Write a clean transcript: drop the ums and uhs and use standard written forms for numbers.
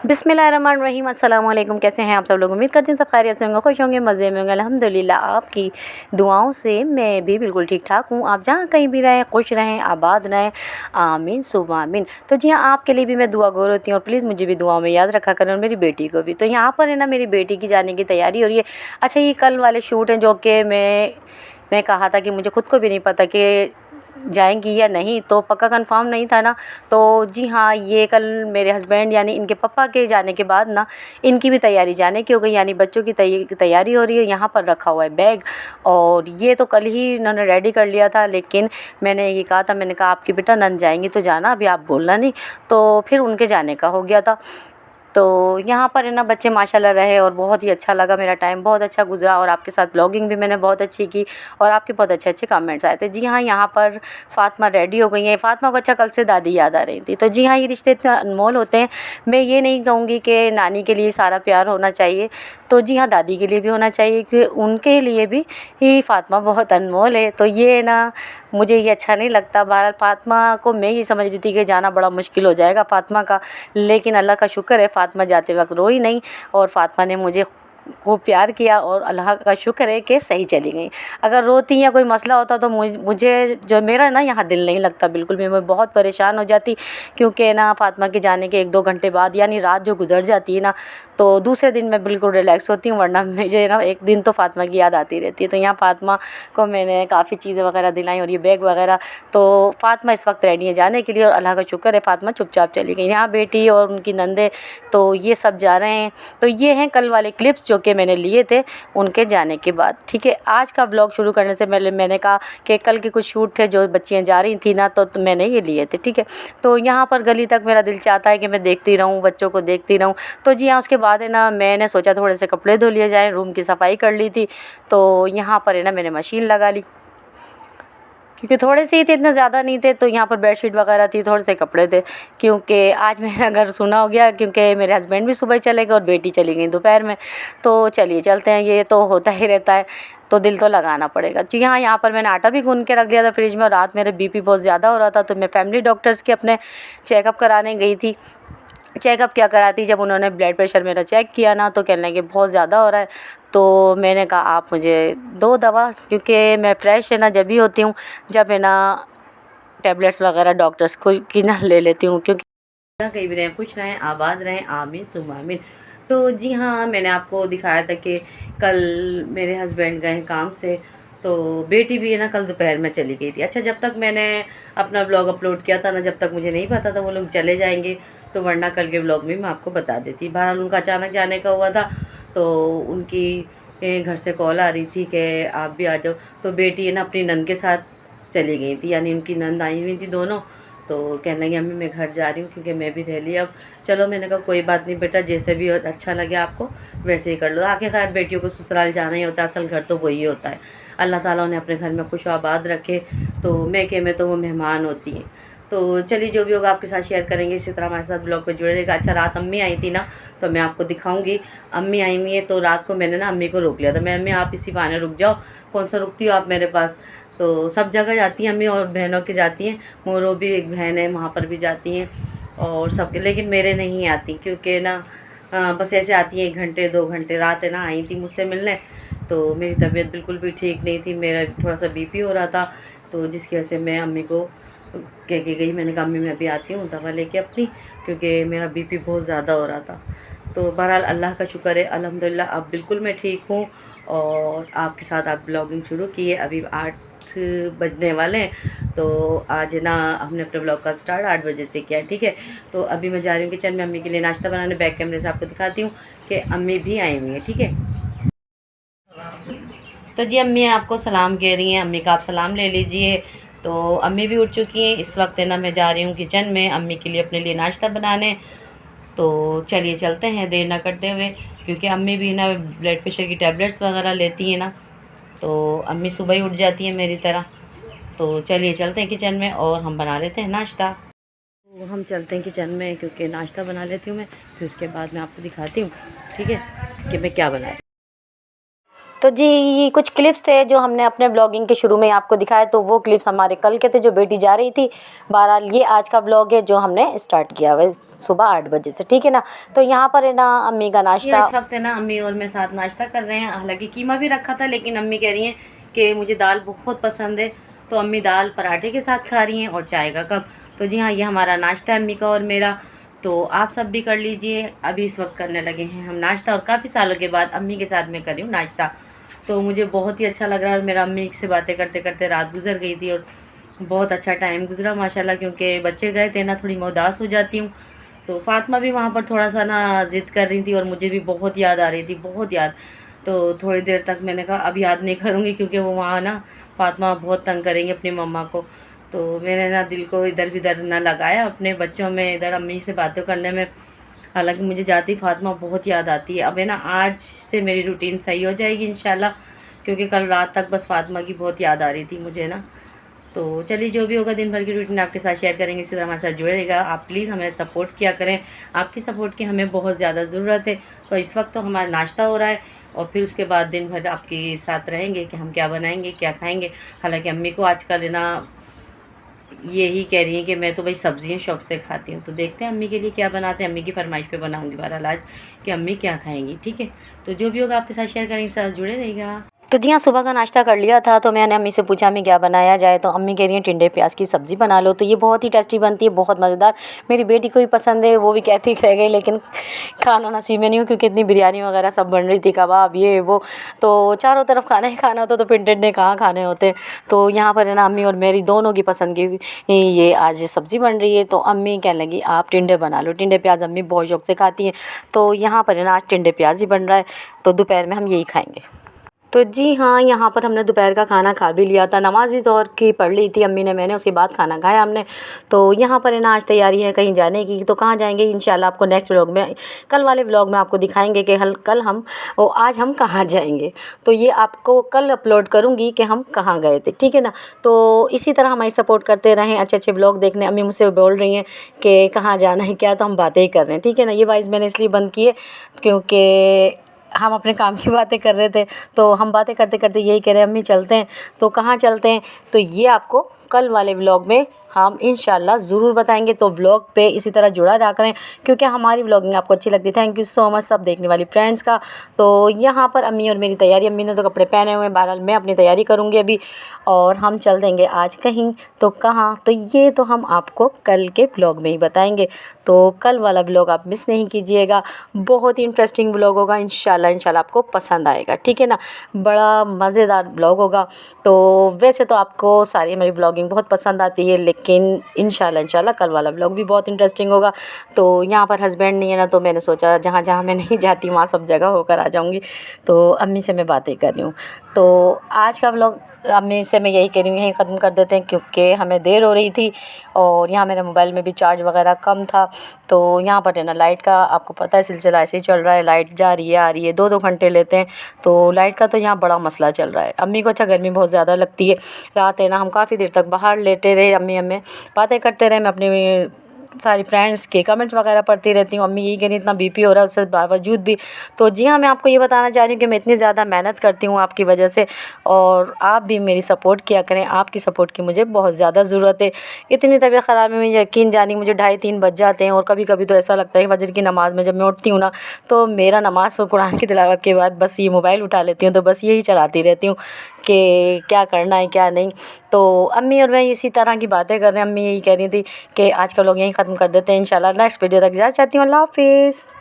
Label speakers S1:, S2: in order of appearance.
S1: बिस्मिल्लाहिर्रहमानिर्रहीम, अस्सलाम वालेकुम। कैसे हैं आप सब लोग? उम्मीद करती हूँ सब खैरियत से होंगे, खुश होंगे, मज़े में होंगे। अल्हम्दुलिल्लाह आपकी दुआओं से मैं भी बिल्कुल ठीक ठाक हूँ। आप जहाँ कहीं भी रहें, खुश रहें, आबाद रहें, आमीन सुम्मा आमीन। तो जी हाँ, आपके लिए भी मैं दुआ गो होती हूँ और प्लीज़ मुझे भी दुआओं में याद रखा करें और मेरी बेटी को भी। तो यहाँ पर है ना, मेरी बेटी की जाने की तैयारी हो रही है। अच्छा, ये कल वाले शूट हैं जो कि मैंने कहा था कि मुझे खुद को भी नहीं पता कि जाएंगी या नहीं, तो पक्का कंफर्म नहीं था ना। तो जी हाँ, ये कल मेरे हस्बैंड यानी इनके पापा के जाने के बाद ना इनकी भी तैयारी जाने की हो गई, यानी बच्चों की तैयारी हो रही है। यहाँ पर रखा हुआ है बैग, और ये तो कल ही इन्होंने रेडी कर लिया था, लेकिन मैंने ये कहा था, मैंने कहा आपकी बेटा नंद जाएंगी तो जाना, अभी आप बोलना नहीं। तो फिर उनके जाने का हो गया था। तो यहाँ पर है ना, बच्चे माशाल्लाह रहे और बहुत ही अच्छा लगा, मेरा टाइम बहुत अच्छा गुजरा और आपके साथ ब्लॉगिंग भी मैंने बहुत अच्छी की और आपके बहुत अच्छे अच्छे कमेंट्स आए थे। जी हाँ, यहाँ पर फ़ातिमा रेडी हो गई हैं। फ़ातिमा को अच्छा कल से दादी याद आ रही थी। तो जी हाँ, ये रिश्ते इतने अनमोल होते हैं। मैं ये नहीं कहूँगी कि नानी के लिए सारा प्यार होना चाहिए, तो जी हाँ, दादी के लिए भी होना चाहिए, कि उनके लिए भी ही फ़ातिमा बहुत अनमोल है। तो ये ना, मुझे ये अच्छा नहीं लगता। बहरहाल फ़ातिमा को मैं ये समझ रही थी कि जाना बड़ा मुश्किल हो जाएगा फ़ातिमा का, लेकिन अल्लाह का शुक्र है फ़ातिमा जाते वक्त रोई नहीं और फ़ातिमा ने मुझे को प्यार किया और अल्लाह का शुक्र है कि सही चली गई। अगर रोती या कोई मसला होता तो मुझे जो मेरा ना यहाँ दिल नहीं लगता बिल्कुल भी, मैं बहुत परेशान हो जाती, क्योंकि ना फ़ातिमा के जाने के 1-2 घंटे बाद यानी रात जो गुजर जाती है ना, तो दूसरे दिन मैं बिल्कुल रिलैक्स होती हूँ, वरना मुझे ना एक दिन तो फ़ातिमा की याद आती रहती है। तो यहाँ फ़ातिमा को मैंने काफ़ी चीज़ें वगैरह दिलाई और ये बैग वगैरह, तो फ़ातिमा इस वक्त रेडी है जाने के लिए और अल्लाह का शुक्र है फ़ातिमा चुपचाप चली गई। यहाँ बेटी और उनकी नंदे तो ये सब जा रहे हैं। तो ये हैं कल वाले क्लिप्स जो कि मैंने लिए थे उनके जाने के बाद। ठीक है, आज का ब्लॉग शुरू करने से पहले मैंने कहा कि कल के कुछ शूट थे जो बच्चियाँ जा रही थी ना, तो मैंने ये लिए थे। ठीक है, तो यहाँ पर गली तक मेरा दिल चाहता है कि मैं देखती रहूँ, बच्चों को देखती रहूँ। तो जी हाँ, उसके बाद है ना, मैंने सोचा थोड़े से कपड़े धो लिए जाए, रूम की सफाई कर ली थी। तो यहाँ पर है ना, मैंने मशीन लगा ली, क्योंकि थोड़े से ही थे, इतना ज़्यादा नहीं थे। तो यहाँ पर बेडशीट वगैरह थी, थोड़े से कपड़े थे, क्योंकि आज मेरा घर सुना हो गया, क्योंकि मेरे हस्बैंड भी सुबह चले गए और बेटी चली गई दोपहर में। तो चलिए चलते हैं, ये तो होता ही रहता है, तो दिल तो लगाना पड़ेगा। जी हाँ, यहाँ पर मैंने आटा भी गूँध के रख दिया था फ्रिज में, और रात मेरे बीपी बहुत ज़्यादा हो रहा था, तो मैं फैमिली डॉक्टर्स के अपने चेकअप कराने गई थी। चेकअप क्या कराती, जब उन्होंने ब्लड प्रेशर मेरा चेक किया ना, तो कहने लगे बहुत ज़्यादा हो रहा है। तो मैंने कहा आप मुझे दो दवा, क्योंकि मैं फ्रेश है ना जब भी होती हूँ, जब है ना टैबलेट्स वगैरह डॉक्टर्स को की ना ले लेती हूँ, क्योंकि कहीं भी रहें, खुश रहें, आबाद रहें, आमीन सुम्मा आमीन। तो जी हाँ, मैंने आपको दिखाया था कि कल मेरे हस्बैंड गए काम से, तो बेटी भी है ना कल दोपहर में चली गई थी। अच्छा, जब तक मैंने अपना ब्लॉग अपलोड किया था ना, जब तक मुझे नहीं पता था वो लोग चले जाएंगे, तो वरना कल के ब्लॉग में मैं आपको बता देती। बहरहाल उनका अचानक जाने का हुआ था, तो उनकी घर से कॉल आ रही थी कि आप भी आ जाओ। तो बेटी है ना अपनी नंद के साथ चली गई थी, यानी उनकी नंद आई हुई थी दोनों। तो कहने लगी अम्मी मैं घर जा रही हूँ, क्योंकि मैं भी रह ली अब। चलो, मैंने कहा कोई बात नहीं बेटा, जैसे भी अच्छा लगे आपको वैसे ही कर लो। आखिरकार बेटियों को ससुराल जाना ही होता है, असल घर तो वही होता है। अल्लाह ताला उन्हें अपने घर में खुश आबाद रखे। तो मैके में तो वो मेहमान होती हैं। तो चलिए, जो भी होगा आपके साथ शेयर करेंगे। इसी तरह हमारे साथ ब्लॉग पे जुड़े रहेगा। अच्छा, रात अम्मी आई थी ना, तो मैं आपको दिखाऊंगी। अम्मी आई हुई है, तो रात को मैंने ना अम्मी को रोक लिया था। मैं अम्मी आप इसी बहाने रुक जाओ, कौन सा रुकती हो आप मेरे पास। तो सब जगह जाती हैं अम्मी, और बहनों के जाती हैं, मोरो भी एक बहन है वहाँ पर भी जाती हैं, और सबके, लेकिन मेरे नहीं आती, क्योंकि ना बस ऐसे आती हैं 1 घंटे 2 घंटे। रात है ना आई थी मुझसे मिलने, तो मेरी तबीयत बिल्कुल भी ठीक नहीं थी, मेरा थोड़ा सा बीपी हो रहा था, तो जिसकी वजह से मैं अम्मी को कह के गई। मैंने कहा अम्मी मैं अभी आती हूँ दवा लेके अपनी, क्योंकि मेरा बीपी बहुत ज़्यादा हो रहा था। तो बहरहाल अल्लाह का शुक्र है, अल्हम्दुलिल्लाह अब बिल्कुल मैं ठीक हूँ, और आपके साथ आप ब्लॉगिंग शुरू की है। अभी 8 बजने वाले हैं, तो आज ना हमने अपने ब्लॉग का स्टार्ट 8 बजे से किया। ठीक है, तो अभी मैं जा रही हूँ किचन में अम्मी के लिए नाश्ता बनाने। बैक कैमरे से आपको दिखाती हूँ कि अम्मी भी आई हुई हैं। ठीक है, तो जी अम्मी आपको सलाम कह रही हैं, अम्मी का आप सलाम ले लीजिए। तो अम्मी भी उठ चुकी हैं। इस वक्त है ना मैं जा रही हूँ किचन में अम्मी के लिए अपने लिए नाश्ता बनाने। तो चलिए चलते हैं देर ना करते हुए, क्योंकि अम्मी भी ना ब्लड प्रेशर की टैबलेट्स वगैरह लेती हैं ना, तो अम्मी सुबह ही उठ जाती हैं मेरी तरह। तो चलिए चलते हैं किचन में और हम बना लेते हैं नाश्ता। तो हम चलते हैं किचन में, क्योंकि नाश्ता बना लेती हूँ मैं, फिर उसके बाद मैं आपको दिखाती हूँ ठीक है कि मैं क्या बना। तो तो जी ये कुछ क्लिप्स थे जो हमने अपने ब्लॉगिंग के शुरू में आपको दिखाए, तो वो क्लिप्स हमारे कल के थे जो बेटी जा रही थी। बहरहाल ये आज का ब्लॉग है जो हमने स्टार्ट किया हुआ है सुबह 8 बजे से, ठीक है ना। तो यहाँ पर है ना अम्मी का नाश्ता, इस वक्त है ना अम्मी और मैं साथ नाश्ता कर रहे हैं। हालांकि कीमा भी रखा था, लेकिन अम्मी कह रही हैं कि मुझे दाल बहुत पसंद है, तो अम्मी दाल पराठे के साथ खा रही हैं और चाय का कप। तो जी हाँ, ये हमारा नाश्ता है अम्मी का और मेरा, तो आप सब भी कर लीजिए। अभी इस वक्त करने लगे हैं हम नाश्ता, और काफ़ी सालों के बाद अम्मी के साथ मैं कर रही हूँ नाश्ता, तो मुझे बहुत ही अच्छा लग रहा है। और मेरा अम्मी से बातें करते करते रात गुजर गई थी और बहुत अच्छा टाइम गुजरा माशाल्लाह, क्योंकि बच्चे गए थे ना, थोड़ी मैं उदास हो जाती हूँ। तो फातिमा भी वहाँ पर थोड़ा सा ना ज़िद कर रही थी और मुझे भी बहुत याद आ रही थी, बहुत याद। तो थोड़ी देर तक मैंने कहा अब याद नहीं करूँगी, क्योंकि वो वहाँ ना फातिमा बहुत तंग करेंगी अपनी मम्मा को। तो मैंने ना दिल को इधर विधर ना लगाया अपने बच्चों में, इधर अम्मी से बातें करने में। हालांकि मुझे जाती फातिमा बहुत याद आती है। अब है ना आज से मेरी रूटीन सही हो जाएगी इंशाल्लाह, क्योंकि कल रात तक बस फातिमा की बहुत याद आ रही थी मुझे ना। तो चलिए जो भी होगा दिन भर की रूटीन आपके साथ शेयर करेंगे, इसी तरह हमारे साथ जुड़े रहेगा। आप प्लीज़ हमें सपोर्ट किया करें, आपकी सपोर्ट की हमें बहुत ज़्यादा ज़रूरत है। तो इस वक्त तो हमारा नाश्ता हो रहा है और फिर उसके बाद दिन भर आपके साथ रहेंगे कि हम क्या बनाएंगे क्या खाएंगे। हालांकि अम्मी को आजकल है ना यही कह रही हैं कि मैं तो भाई सब्ज़ियाँ शौक़ से खाती हूँ, तो देखते हैं अम्मी के लिए क्या बनाते हैं। अम्मी की फरमाइश पे बनाऊंगी बहरहाल आज कि अम्मी क्या खाएंगी, ठीक है। तो जो भी होगा आपके साथ शेयर करेंगे, साथ जुड़े रहेगा। तो जी हाँ, सुबह का नाश्ता कर लिया था, तो मैंने अम्मी से पूछा अम्मी क्या बनाया जाए, तो अम्मी कह रही हैं टिंडे प्याज की सब्ज़ी बना लो। तो ये बहुत ही टेस्टी बनती है, बहुत मज़ेदार। मेरी बेटी को भी पसंद है, वो भी कहती रह गई, लेकिन खाना नसीब में नहीं हुआ, क्योंकि इतनी बिरयानी वगैरह सब बन रही थी, कबाब ये वो, तो चारों तरफ खाना ही खाना होता, तो फिर टिंडे कहाँ खाने होते। तो यहाँ पर है ना अम्मी और मेरी दोनों की पसंद की ये आज सब्ज़ी बन रही है। तो अम्मी कहने लगी आप टिंडे बना लो, टिंडे प्याज अम्मी बहुत शौक़ से खाती हैं। तो यहाँ पर है ना आज टिंडे प्याज ही बन रहा है, तो दोपहर में हम यही खाएँगे। तो जी हाँ, यहाँ पर हमने दोपहर का खाना खा भी लिया था, नमाज़ भी ज़ोहर की पढ़ ली थी अम्मी ने, मैंने उसके बाद खाना खाया हमने। तो यहाँ पर है ना आज तैयारी है कहीं जाने की, तो कहाँ जाएंगे इंशाल्लाह आपको नेक्स्ट व्लॉग में, कल वाले व्लॉग में आपको दिखाएंगे कि आज हम कहाँ जाएंगे। तो ये आपको कल अपलोड करूँगी कि हम कहाँ गए थे, ठीक है ना। तो इसी तरह हमारी सपोर्ट करते रहें, अच्छे अच्छे व्लॉग देखने। अम्मी मुझसे बोल रही हैं कि कहाँ जाना है क्या, तो हम बातें ही कर रहे हैं, ठीक है ना। ये वॉइस मैंने इसलिए बंद की है क्योंकि हम अपने काम की बातें कर रहे थे, तो हम बातें करते करते यही कह रहे हैं अम्मी चलते हैं, तो कहाँ चलते हैं, तो ये आपको कल वाले व्लॉग में हम इंशाल्लाह ज़रूर बताएंगे। तो व्लॉग पे इसी तरह जुड़ा रहा करें, क्योंकि हमारी व्लॉगिंग आपको अच्छी लगती है। थैंक यू सो मच सब देखने वाली फ्रेंड्स का। तो यहाँ पर अम्मी और मेरी तैयारी, अम्मी ने तो कपड़े पहने हुए हैं, बहरहाल मैं अपनी तैयारी करूँगी अभी, और हम चल देंगे आज कहीं, तो कहाँ, तो ये तो हम आपको कल के व्लॉग में ही बताएंगे। तो कल वाला व्लॉग आप मिस नहीं कीजिएगा, बहुत ही इंटरेस्टिंग व्लॉग होगा इंशाल्लाह आपको पसंद आएगा, ठीक है ना। बड़ा मज़ेदार व्लॉग होगा। तो वैसे तो आपको सारी मेरी व्लॉगिंग बहुत पसंद आती है, लेकिन इंशाल्लाह कल वाला व्लॉग भी बहुत इंटरेस्टिंग होगा। तो यहाँ पर हस्बैंड नहीं है ना, तो मैंने सोचा जहाँ जहाँ मैं नहीं जाती वहाँ सब जगह होकर आ जाऊँगी। तो अम्मी से मैं बातें कर रही हूँ। तो आज का व्लॉग अम्मी से मैं यही कह रही हूँ यहीं ख़त्म कर देते हैं, क्योंकि हमें देर हो रही थी और यहाँ मेरे मोबाइल में भी चार्ज वगैरह कम था। तो यहाँ पर है ना लाइट का आपको पता है सिलसिला ऐसे ही चल रहा है, लाइट जा रही है आ रही है, 2-2 घंटे लेते हैं। तो लाइट का तो यहाँ बड़ा मसला चल रहा है। अम्मी को अच्छा गर्मी बहुत ज़्यादा लगती है, रात है ना हम काफ़ी देर तक बाहर लेटे रहे, अम्मी बातें करते रहे, मैं अपनी सारी फ्रेंड्स के कमेंट्स वगैरह पढ़ती रहती हूँ। अम्मी यही कह रही इतना बीपी हो रहा है उससे बावजूद भी। तो जी हाँ, मैं आपको ये बताना चाह रही हूँ कि मैं इतनी ज़्यादा मेहनत करती हूँ आपकी वजह से, और आप भी मेरी सपोर्ट किया करें, आपकी सपोर्ट की मुझे बहुत ज़्यादा ज़रूरत है। इतनी तबीयत ख़राब है, मुझे यकीन जानी मुझे 2:30-3 बज जाते हैं, और कभी कभी तो ऐसा लगता है कि फजर की नमाज़ में जब मैं उठती हूँ ना, तो मेरा नमाज़ और कुरान की तिलावत के बाद बस ये मोबाइल उठा लेती हूँ, तो बस यही चलाती रहती हूँ कि क्या करना है क्या नहीं। तो अम्मी और मैं इसी तरह की बातें कर रहे हैं। अम्मी यही कह रही थी कि आज का व्लॉग यहीं ख़त्म कर देते हैं, इंशाल्लाह नेक्स्ट वीडियो तक इजाज़त चाहती हूँ। अल्लाह हाफ़िज़।